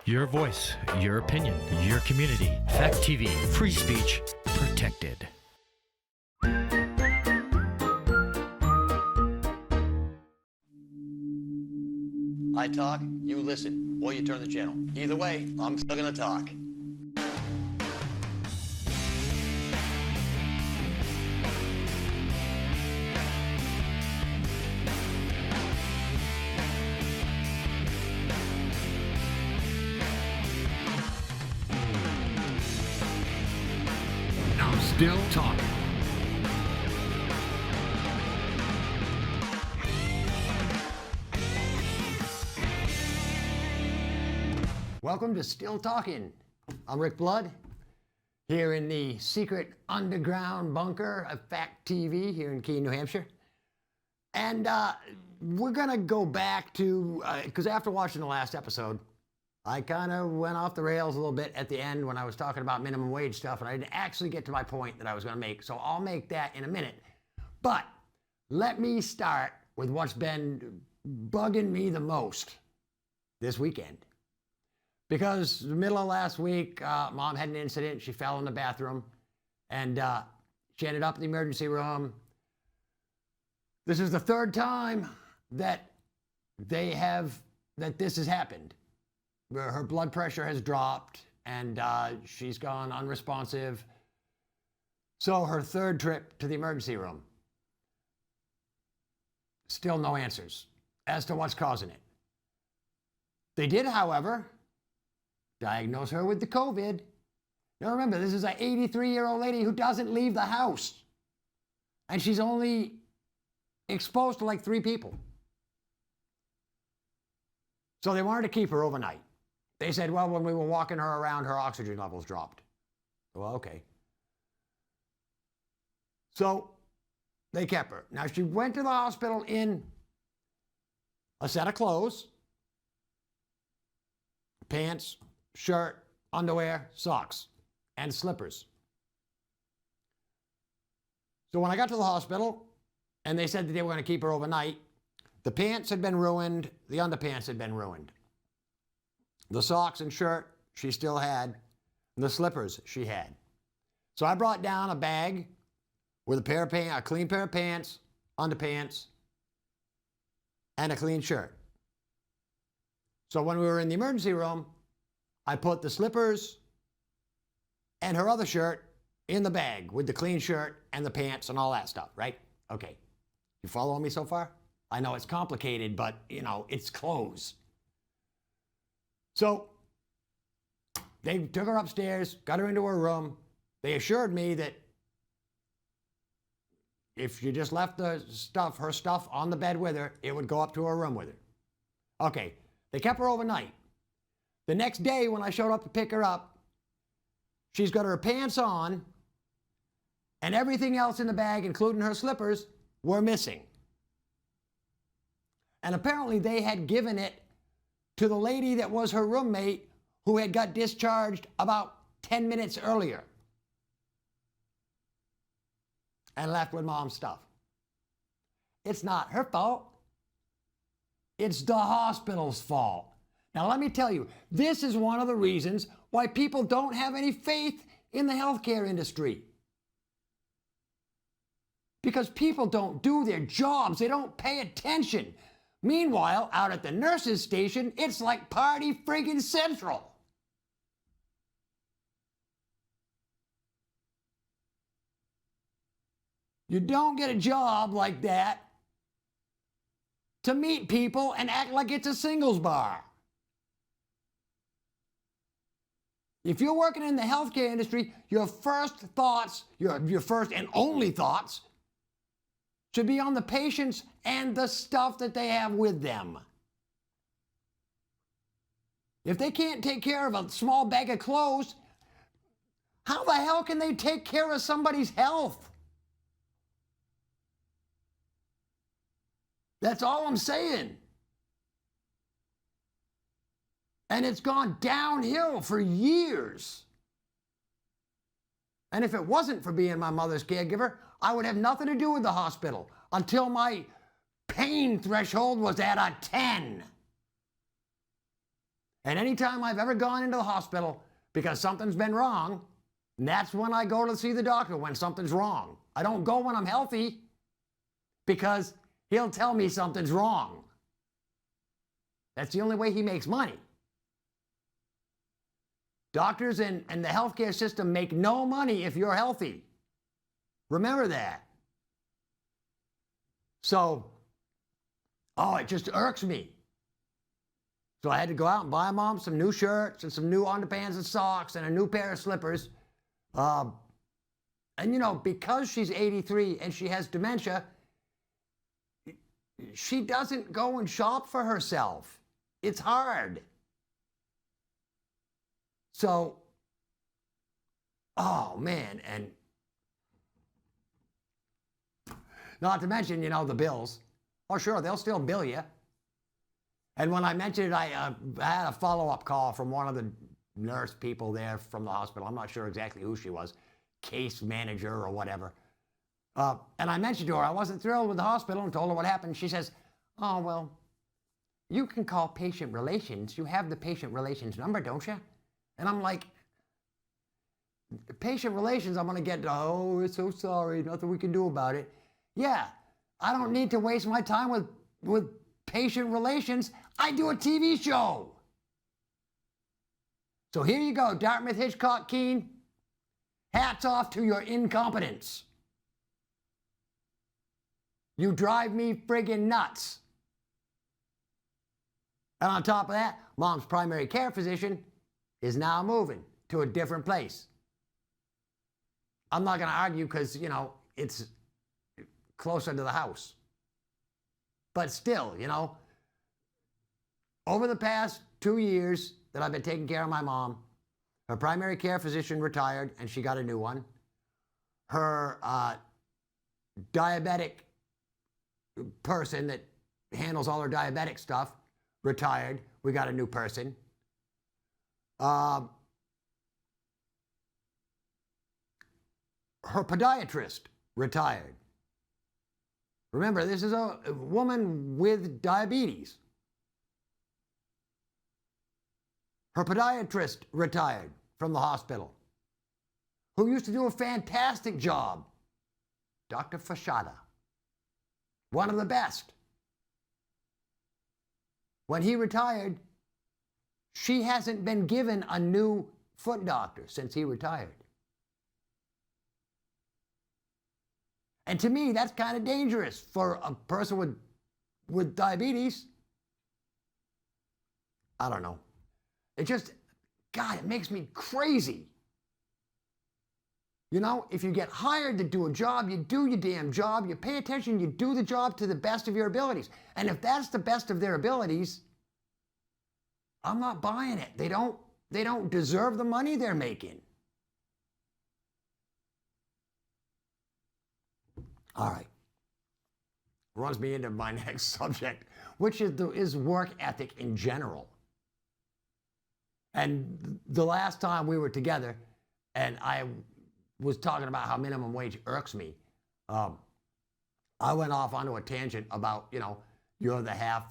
Your voice, your opinion, your community. Fact TV, free speech, protected. I talk, you listen, or you turn the channel. Either way, I'm still gonna talk. I'm still talking. Welcome to Still Talking. I'm Rick Blood, here in the secret underground bunker of Fact TV here in Keene, New Hampshire. And we're going to go back to, because after watching the last episode, I kind of went off the rails a little bit at the end when I was talking about minimum wage stuff, and I didn't actually get to my point that I was going to make. So I'll make that in a minute. But let me start with what's been bugging me the most this weekend. Because the middle of last week, Mom had an incident. She fell in the bathroom, and she ended up in the emergency room. This is the third time that this has happened. Her blood pressure has dropped, and she's gone unresponsive. So her third trip to the emergency room. Still no answers as to what's causing it. They did, however, diagnose her with the COVID. Now remember, this is an 83-year-old lady who doesn't leave the house. And she's only exposed to like 3 people. So they wanted to keep her overnight. They said, well, when we were walking her around, her oxygen levels dropped. Well, okay. So they kept her. Now she went to the hospital in a set of clothes, pants, shirt, underwear, socks, and slippers. So when I got to the hospital and they said that they were going to keep her overnight, the pants had been ruined, the underpants had been ruined. The socks and shirt she still had, and the slippers she had. So I brought down a bag with a clean pair of pants, underpants, and a clean shirt. So when we were in the emergency room, I put the slippers and her other shirt in the bag with the clean shirt and the pants and all that stuff, right? Okay. You following me so far? I know it's complicated, but, you know, it's clothes. So they took her upstairs, got her into her room. They assured me that if you just left her stuff on the bed with her, it would go up to her room with her. Okay. They kept her overnight. The next day when I showed up to pick her up, she's got her pants on and everything else in the bag, including her slippers, were missing. And apparently they had given it to the lady that was her roommate who had got discharged about 10 minutes earlier and left with Mom's stuff. It's not her fault. It's the hospital's fault. Now, let me tell you, this is one of the reasons why people don't have any faith in the healthcare industry. Because people don't do their jobs. They don't pay attention. Meanwhile, out at the nurses' station, it's like party friggin' central. You don't get a job like that to meet people and act like it's a singles bar. If you're working in the healthcare industry, your first thoughts, your first and only thoughts, should be on the patients and the stuff that they have with them. If they can't take care of a small bag of clothes, how the hell can they take care of somebody's health? That's all I'm saying. And it's gone downhill for years. And if it wasn't for being my mother's caregiver, I would have nothing to do with the hospital until my pain threshold was at a 10. And anytime I've ever gone into the hospital because something's been wrong, that's when I go to see the doctor, when something's wrong. I don't go when I'm healthy because he'll tell me something's wrong. That's the only way he makes money. Doctors and the healthcare system make no money if you're healthy. Remember that. So, it just irks me. So I had to go out and buy Mom some new shirts and some new underpants and socks and a new pair of slippers. And you know, because she's 83 and she has dementia, she doesn't go and shop for herself. It's hard. So, oh man, and not to mention, you know, the bills. Oh sure, they'll still bill you. And when I mentioned it, I had a follow-up call from one of the nurse people there from the hospital. I'm not sure exactly who she was, case manager or whatever. And I mentioned to her I wasn't thrilled with the hospital and told her what happened. She says, oh, well, you can call patient relations. You have the patient relations number, don't you? And I'm like, patient relations, I'm going to get, oh, we're so sorry, nothing we can do about it. Yeah, I don't need to waste my time with patient relations. I do a TV show. So here you go, Dartmouth, Hitchcock, Keene. Hats off to your incompetence. You drive me friggin' nuts. And on top of that, Mom's primary care physician is now moving to a different place. I'm not going to argue because, you know, it's closer to the house. But still, you know, over the past 2 years that I've been taking care of my mom, her primary care physician retired and she got a new one. Her diabetic person that handles all her diabetic stuff retired. We got a new person. Her podiatrist retired. Remember, this is a woman with diabetes. Her podiatrist retired from the hospital, who used to do a fantastic job. Dr. Fashada, one of the best. When he retired, she hasn't been given a new foot doctor since he retired. And to me, that's kind of dangerous for a person with diabetes. I don't know. It just, God, it makes me crazy. You know, if you get hired to do a job, you do your damn job, you pay attention, you do the job to the best of your abilities. And if that's the best of their abilities, I'm not buying it. They don't deserve the money they're making. All right. Runs me into my next subject, which is work ethic in general. And the last time we were together, and I was talking about how minimum wage irks me, I went off onto a tangent about, you know, you're the half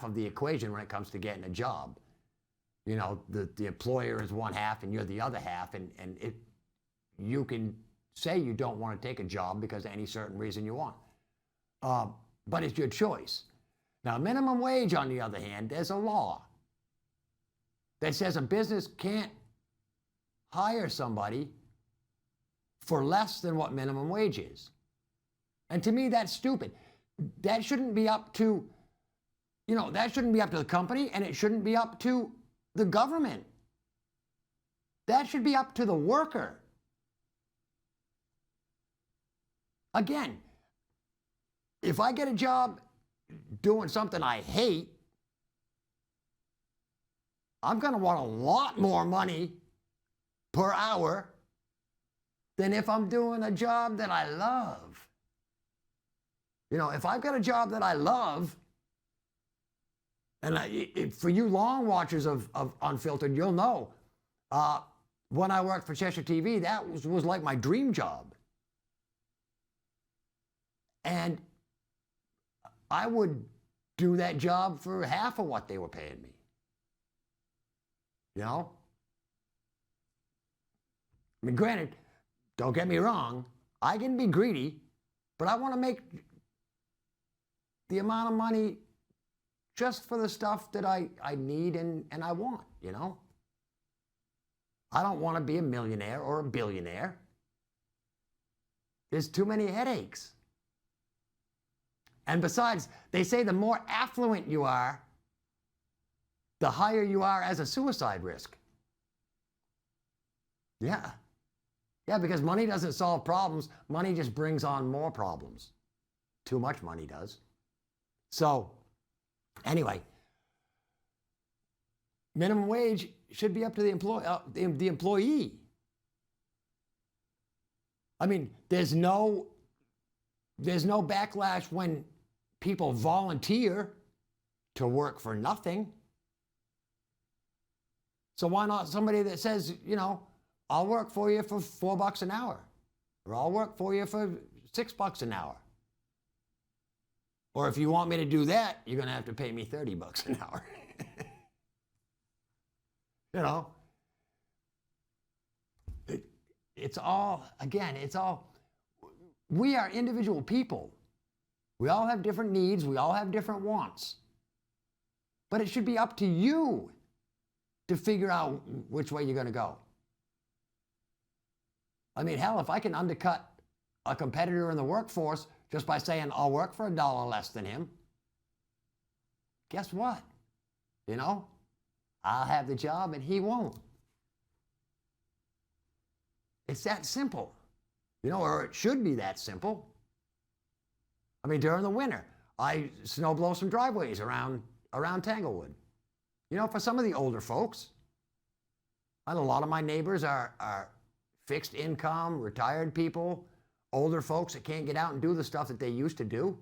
of the equation when it comes to getting a job. You know, the employer is one half and you're the other half, and you can say you don't want to take a job because of any certain reason you want. But it's your choice. Now, minimum wage, on the other hand, there's a law that says a business can't hire somebody for less than what minimum wage is. And to me, that's stupid. That shouldn't be up to, you know, that shouldn't be up to the company, and it shouldn't be up to the government. That should be up to the worker. Again, if I get a job doing something I hate, I'm going to want a lot more money per hour than if I'm doing a job that I love. You know, if I've got a job that I love, and for you long watchers of Unfiltered, you'll know, when I worked for Cheshire TV, that was like my dream job. And I would do that job for half of what they were paying me. You know? I mean, granted, don't get me wrong, I can be greedy, but I want to make the amount of money just for the stuff that I need and I want, you know? I don't want to be a millionaire or a billionaire. There's too many headaches. And besides, they say the more affluent you are, the higher you are as a suicide risk. Yeah. Yeah, because money doesn't solve problems. Money just brings on more problems. Too much money does. So, anyway, minimum wage should be up to the employee. I mean, there's no backlash when people volunteer to work for nothing. So why not somebody that says, you know, I'll work for you for $4 an hour, or I'll work for you for $6 an hour. Or if you want me to do that, you're going to have to pay me $30 an hour. You know, it's all, again, we are individual people. We all have different needs. We all have different wants. But it should be up to you to figure out which way you're going to go. I mean, hell, if I can undercut a competitor in the workforce just by saying I'll work for $1 less than him, guess what? You know, I'll have the job and he won't. It's that simple, you know, or it should be that simple. I mean, during the winter, I snow blow some driveways around Tanglewood. You know, for some of the older folks, and a lot of my neighbors are fixed income, retired people, older folks that can't get out and do the stuff that they used to do.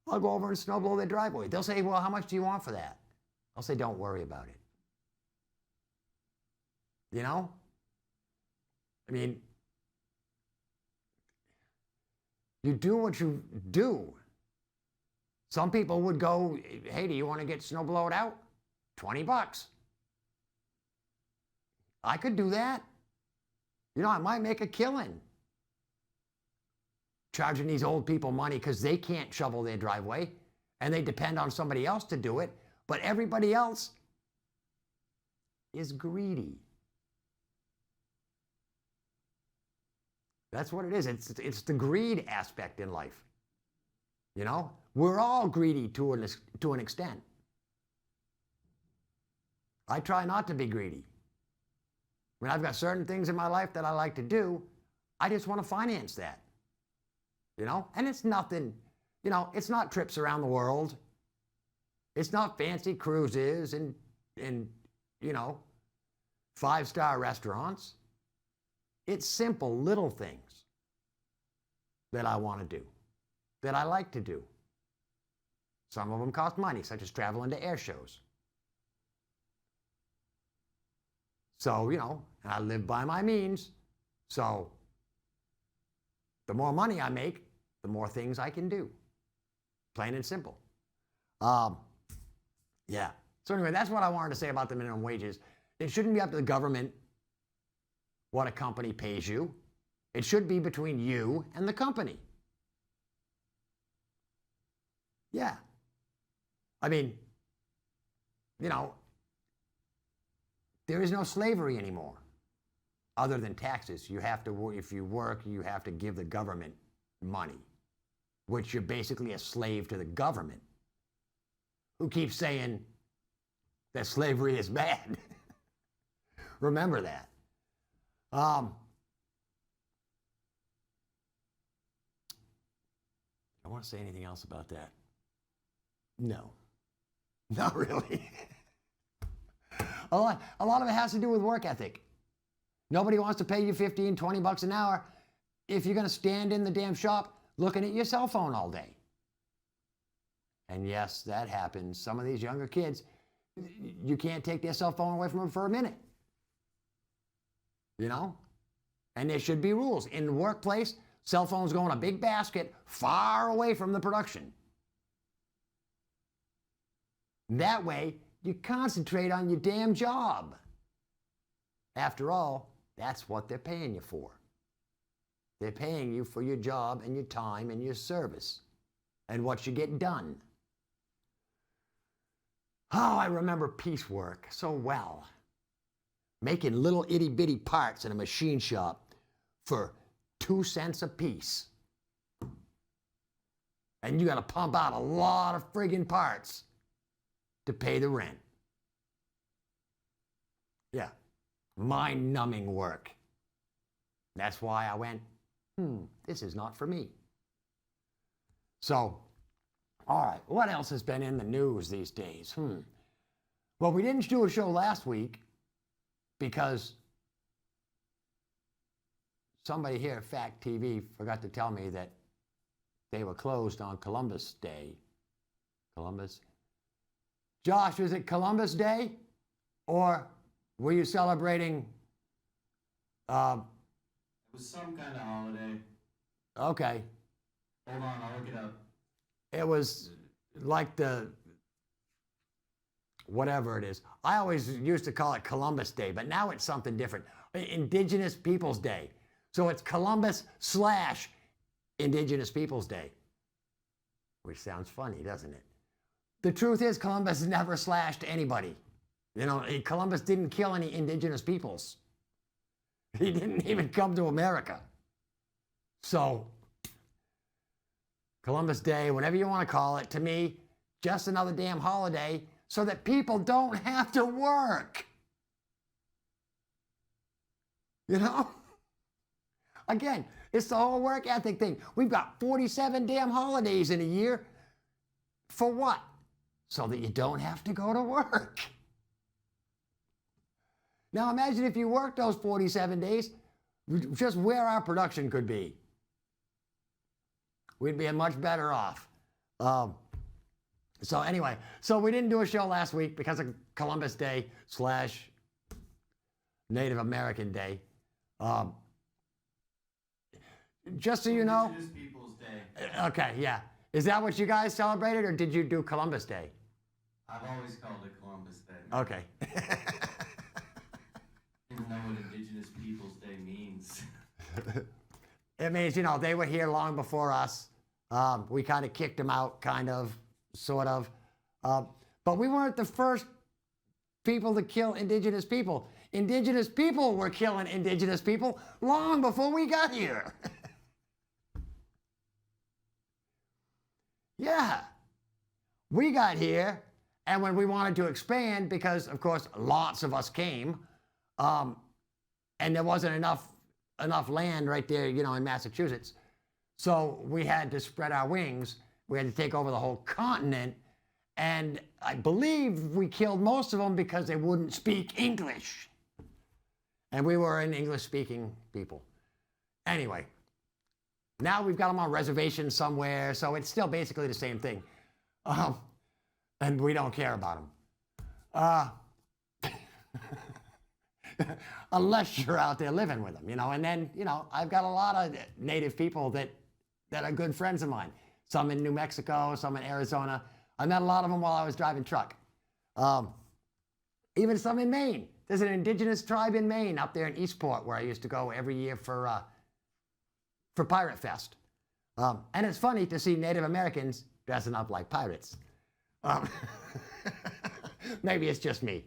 I'll go over and snow blow their driveway. They'll say, well, how much do you want for that? I'll say, don't worry about it. You know? I mean, you do what you do. Some people would go, hey, do you want to get snow blowed out? $20. I could do that. You know, I might make a killing charging these old people money because they can't shovel their driveway and they depend on somebody else to do it. But everybody else is greedy. That's what it is. It's the greed aspect in life. You know, we're all greedy to an extent. I try not to be greedy. When I've got certain things in my life that I like to do, I just want to finance that. You know, and it's nothing, you know, it's not trips around the world. It's not fancy cruises and you know, 5-star restaurants. It's simple little things that I want to do, that I like to do. Some of them cost money, such as traveling to air shows. So, you know, and I live by my means. So the more money I make, the more things I can do. Plain and simple. Yeah. So anyway, that's what I wanted to say about the minimum wages. It shouldn't be up to the government what a company pays you. It should be between you and the company. Yeah. I mean, you know, there is no slavery anymore other than taxes. You have to, if you work, you have to give the government money, which you're basically a slave to the government, who keeps saying that slavery is bad. Remember that. I want to say anything else about that? No. Not really. A lot of it has to do with work ethic. Nobody wants to pay you $15, $20 an hour if you're going to stand in the damn shop looking at your cell phone all day. And yes, that happens. Some of these younger kids, you can't take their cell phone away from them for a minute. You know? And there should be rules. In the workplace, cell phones go in a big basket far away from the production. That way, you concentrate on your damn job. After all, that's what they're paying you for. They're paying you for your job and your time and your service and what you get done. Oh, I remember piecework so well. Making little itty-bitty parts in a machine shop for 2 cents a piece. And you got to pump out a lot of friggin' parts to pay the rent. Yeah, mind-numbing work. That's why I went, this is not for me. So, all right, what else has been in the news these days? Well, we didn't do a show last week because somebody here at Fact TV forgot to tell me that they were closed on Columbus Day. Columbus? Josh, was it Columbus Day? Or were you celebrating? It was some kind of holiday. Okay. Hold on, I'll look it up. It was like the, whatever it is. I always used to call it Columbus Day, but now it's something different. Indigenous Peoples Day. So it's Columbus/Indigenous Peoples Day. Which sounds funny, doesn't it? The truth is Columbus never slashed anybody. You know, Columbus didn't kill any indigenous peoples. He didn't even come to America. So, Columbus Day, whatever you want to call it, to me, just another damn holiday so that people don't have to work. You know? Again, it's the whole work ethic thing. We've got 47 damn holidays in a year. For what? So that you don't have to go to work. Now imagine if you worked those 47 days, just where our production could be. We'd be much better off. So anyway, so we didn't do a show last week because of Columbus Day / Native American Day. Just so you know. Indigenous Peoples Day. Okay, yeah. Is that what you guys celebrated, or did you do Columbus Day? I've always called it Columbus Day. Okay. Didn't know what Indigenous Peoples Day means. It means, you know, they were here long before us. We kind of kicked them out, kind of, sort of. But we weren't the first people to kill indigenous people. Indigenous people were killing indigenous people long before we got here. Yeah. We got here, and when we wanted to expand, because, of course, lots of us came, and there wasn't enough land right there, you know, in Massachusetts. So we had to spread our wings. We had to take over the whole continent. And I believe we killed most of them because they wouldn't speak English. And we were an English-speaking people. Anyway, now we've got them on reservations somewhere, so it's still basically the same thing. And we don't care about them. Unless you're out there living with them, you know. And then, you know, I've got a lot of native people that are good friends of mine. Some in New Mexico, some in Arizona. I met a lot of them while I was driving truck. Even some in Maine. There's an indigenous tribe in Maine up there in Eastport where I used to go every year for Pirate Fest. And it's funny to see Native Americans dressing up like pirates. Maybe it's just me.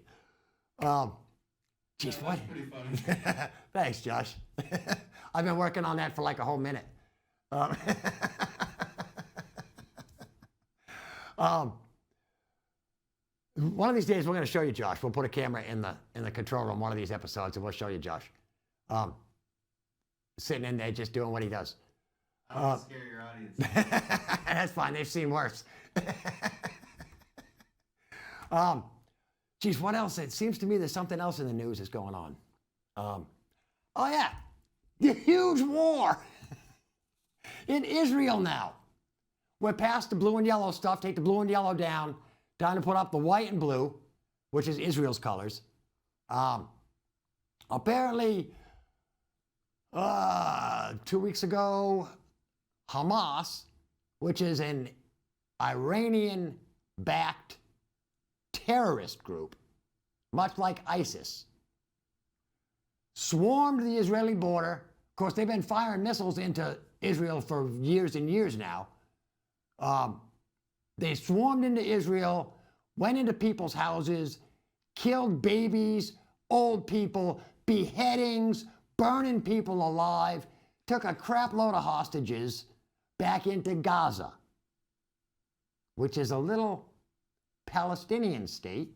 Geez, what? That's pretty funny. Thanks, Josh. I've been working on that for like a whole minute. One of these days, we're going to show you Josh. We'll put a camera in the control room one of these episodes, and we'll show you Josh. Sitting in there just doing what he does. I don't want to scare your audience. That's fine. They've seen worse. Geez, what else? It seems to me there's something else in the news that's going on. Oh, yeah. The huge war in Israel now. We're past the blue and yellow stuff. Take the blue and yellow down. Time to put up the white and blue, which is Israel's colors. Apparently, 2 weeks ago, Hamas, which is an Iranian-backed terrorist group, much like ISIS, swarmed the Israeli border. Of course, they've been firing missiles into Israel for years and years now. They swarmed into Israel, went into people's houses, killed babies, old people, beheadings, burning people alive, took a crap load of hostages back into Gaza, which is a little Palestinian state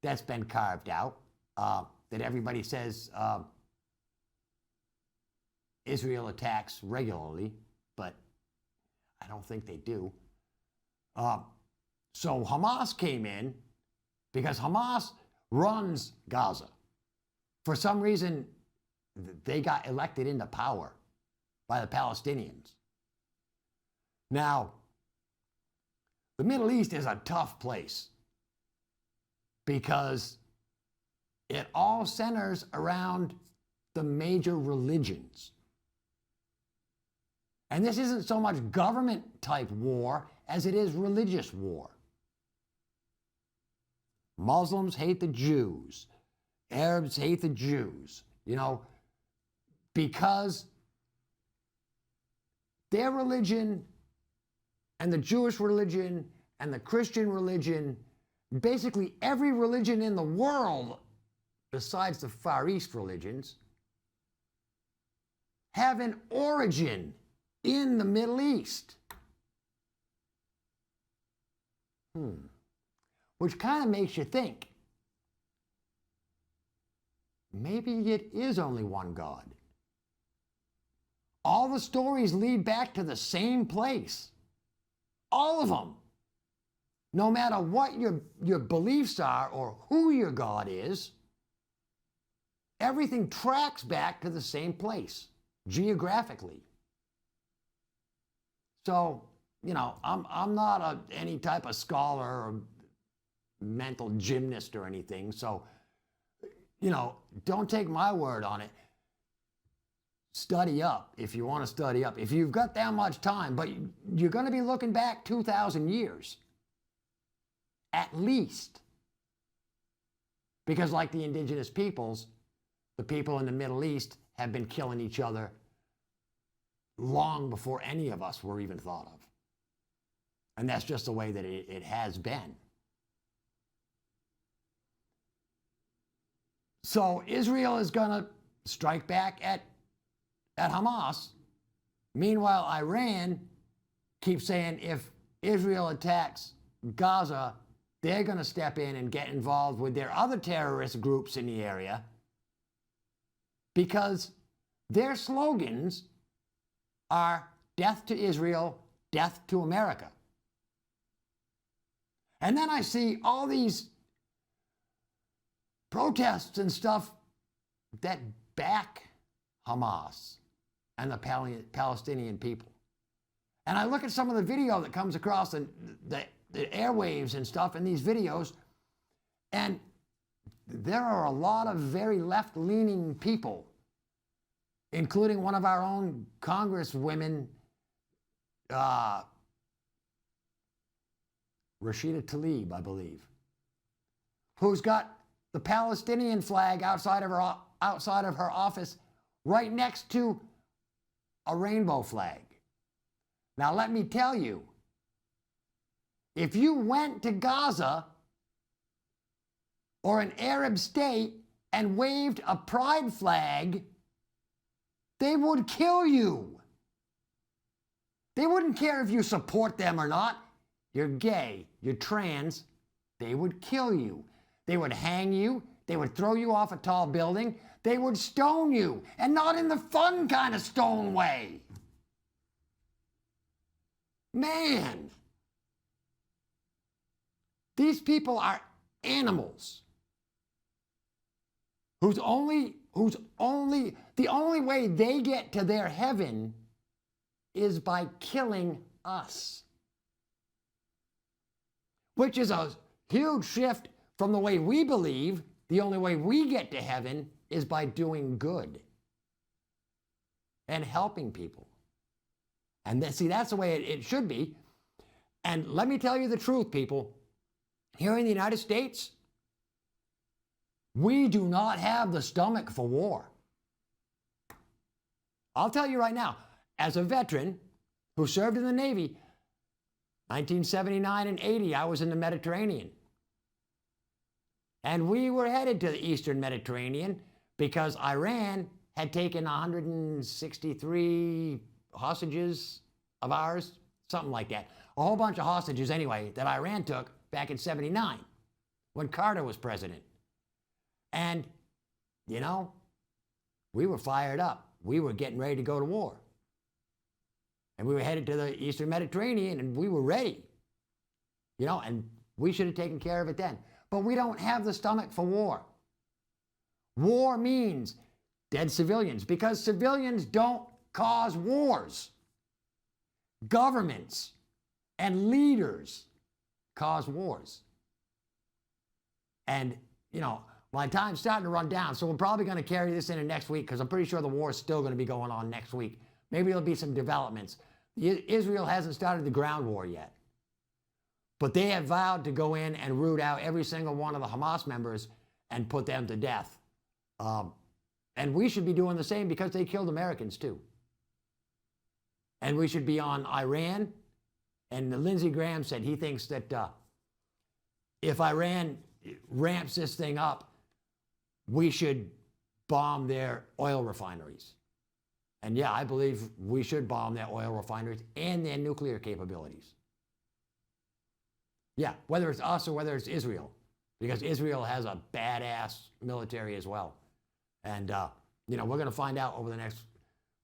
that's been carved out, that everybody says Israel attacks regularly, but I don't think they do. So Hamas came in because Hamas runs Gaza. For some reason, they got elected into power by the Palestinians. Now, the Middle East is a tough place because it all centers around the major religions. And this isn't so much government-type war as it is religious war. Muslims hate the Jews. Arabs hate the Jews, because their religion and the Jewish religion and the Christian religion, basically every religion in the world besides the Far East religions, have an origin in the Middle East. Which kind of makes you think, maybe it is only one God. All the stories lead back to the same place. All of them. No matter what your beliefs are or who your God is, everything tracks back to the same place, geographically. So, I'm not any type of scholar or mental gymnast or anything, so, don't take my word on it. Study up if you want to study up. If you've got that much time, but you're going to be looking back 2,000 years, at least. Because like the indigenous peoples, the people in the Middle East have been killing each other long before any of us were even thought of. And that's just the way that it has been. So Israel is going to strike back at Hamas. Meanwhile, Iran keeps saying if Israel attacks Gaza, they're going to step in and get involved with their other terrorist groups in the area because their slogans are death to Israel, death to America. And then I see all these protests and stuff that back Hamas and the Palestinian people. And I look at some of the video that comes across the airwaves and stuff in these videos, and there are a lot of very left-leaning people, including one of our own congresswomen, Rashida Tlaib, I believe, who's got the Palestinian flag outside of her office right next to a rainbow flag. Now let me tell you, if you went to Gaza or an Arab state and waved a pride flag, they would kill you. They wouldn't care if you support them or not. You're gay, you're trans, they would kill you. They would hang you, they would throw you off a tall building, they would stone you, and not in the fun kind of stone way. Man, these people are animals the only way they get to their heaven is by killing us. Which is a huge shift from the way we believe. The only way we get to heaven is by doing good and helping people. And that's the way it should be. And let me tell you the truth, people. here in the United States, we do not have the stomach for war. I'll tell you right now, as a veteran who served in the Navy, 1979 and 80, I was in the Mediterranean. And we were headed to the Eastern Mediterranean because Iran had taken 163 hostages of ours, something like that. A whole bunch of hostages anyway that Iran took back in 79 when Carter was president. And, you know, we were fired up. We were getting ready to go to war. And we were headed to the Eastern Mediterranean and we were ready. You know, and we should have taken care of it then. But we don't have the stomach for war. War means dead civilians because civilians don't cause wars. Governments and leaders cause wars. And, you know, my time's starting to run down, so we're probably going to carry this into next week because I'm pretty sure the war is still going to be going on next week. Maybe there'll be some developments. Israel hasn't started the ground war yet. But they have vowed to go in and root out every single one of the Hamas members and put them to death. And we should be doing the same because they killed Americans too. And we should be on Iran. And Lindsey Graham said he thinks that if Iran ramps this thing up, we should bomb their oil refineries. And yeah, I believe we should bomb their oil refineries and their nuclear capabilities. Yeah, whether it's us or whether it's Israel, because Israel has a badass military as well. And, you know, we're going to find out over the next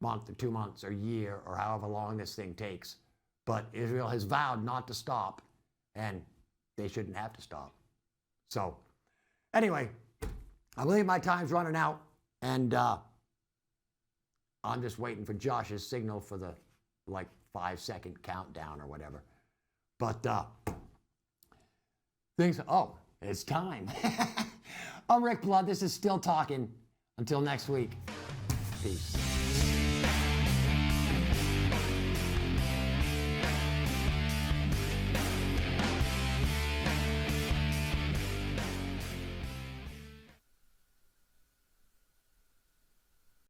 month or 2 months or year or however long this thing takes. But Israel has vowed not to stop, and they shouldn't have to stop. So, anyway, I believe my time's running out, and I'm just waiting for Josh's signal for the, 5-second countdown or whatever. But, it's time. I'm Rick Blood. This is Still Talking. Until next week, peace.